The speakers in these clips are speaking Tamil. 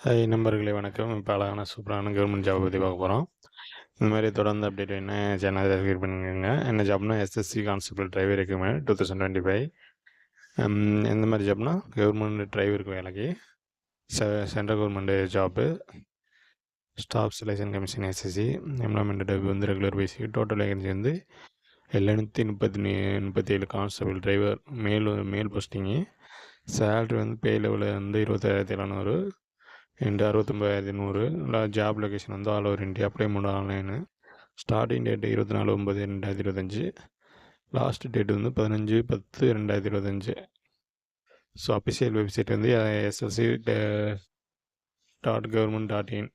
ஹாய் நண்பர்களே வணக்கம். இப்போ அழகான சூப்பரான கவர்மெண்ட் ஜாப் பற்றி பார்க்க போகிறோம். இந்த மாதிரி தொடர்ந்து அப்டேட் என்ன சேனல் சப்ஸ்கிரைப் பண்ணுங்க. என்ன Jaffna SSC constable driver recruitment 2025. எந்த மாதிரி ஜாப்னா கவர்மெண்ட் டிரைவருக்கு வேலைக்கு central government job. Staff selection commission SSC employment type வந்து ரெகுலர் பேசிக். டோட்டல் வேகன்சி வந்து 737 கான்ஸ்டபிள் டிரைவர் மேல் போஸ்டிங்கு. சேலரி வந்து பே லெவலில் வந்து 26,700 இன்ட்டு 69,100. ஜாப் லொக்கேஷன் வந்து ஆல் ஓவர் இந்தியா. அப்ளை பண்ண online. Starting date 24/9/2025. Last date வந்து 15/10/2025. ஸோ அஃபிஷியல் வெப்சைட் வந்து ssc.government.in.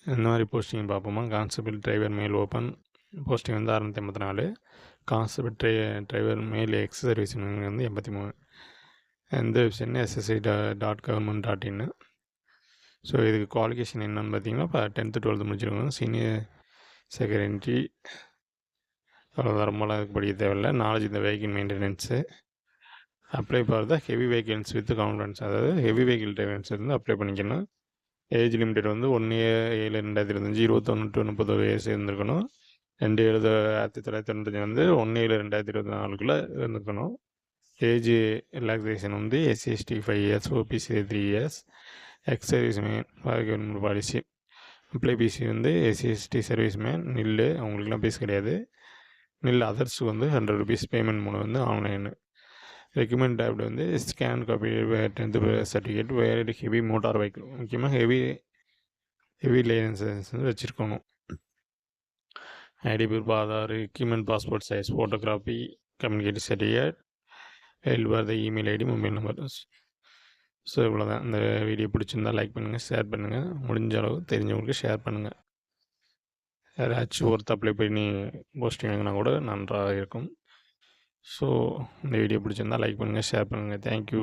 இந்த மாதிரி போஸ்டிங் பார்ப்போமா. கான்ஸ்டபிள் டிரைவர் மேல் ஓப்பன் போஸ்டிங் வந்து 684. கான்ஸ்டபிள் டிரைவர் மேல் எக்ஸ் சர்வீஸ் வந்து 83. இந்த வெப்சைட்னு ssc.government.in. ஸோ இதுக்கு குவாலிஃபிகேஷன் என்னென்னு பார்த்தீங்கன்னா, இப்போ 10th 12th முடிச்சிருக்கணும். சீனியர் செக்ரட்டரி அவ்வளோ ரொம்பலாம் இதுக்கு படிக்க தேவையில்லை. நாலேஜ் இந்த வெஹிக்கிள் மெயின்டெனன்ஸு. அப்ளை பண்ணுறதா ஹெவி வெஹிக்கிள்ஸ் வித் கான்ஃபிடன்ஸ், அதாவது ஹெவி வெஹிக்கிள் டிரைவர்ஸ் வந்து அப்ளை பண்ணிக்கணும். ஏஜ் லிமிடெட் வந்து 1/7/2025 21 to 31 வயசு இருந்திருக்கணும். 2/7/1995 வந்து 1/7/2024 இருந்திருக்கணும். ஏஜ் ரிலாக்ஸேஷன் வந்து SC/ST 5 years, OPC 3 years, ex serviceman government policy. Apply BC வந்து SC/ST சர்வீஸ்மேன் நில்லு, அவங்களுக்குலாம் பீஸ் கிடையாது. நில் அதர்ஸுக்கு வந்து 100 rupees பேமெண்ட் மூலம் வந்து ஆன்லைனு. ரெக்கமெண்ட் டேப்டு வந்து ஸ்கேன் காப்பி 10th சர்டிஃபிகேட், வேறு ஹெவி மோட்டார் வெஹிக்கிள், முக்கியமாக ஹெவி லைசன்ஸ் வந்து வச்சுருக்கணும். ID proof, Aadhaar, equipment, passport size photography, communicate certificate, எழுதுவார் email ID, mobile number. So இவ்வளோ தான். இந்த வீடியோ பிடிச்சிருந்தால் லைக் பண்ணுங்கள், ஷேர் பண்ணுங்கள், முடிஞ்ச அளவு தெரிஞ்சவங்களுக்கு ஷேர் பண்ணுங்கள். யாராச்சும் ஒருத்தர் அப்ளை பண்ணி போஸ்டிங் வாங்கினா கூட நன்றாக இருக்கும். ஸோ இந்த வீடியோ பிடிச்சிருந்தால் லைக் பண்ணுங்கள், ஷேர் பண்ணுங்கள். தேங்க்யூ.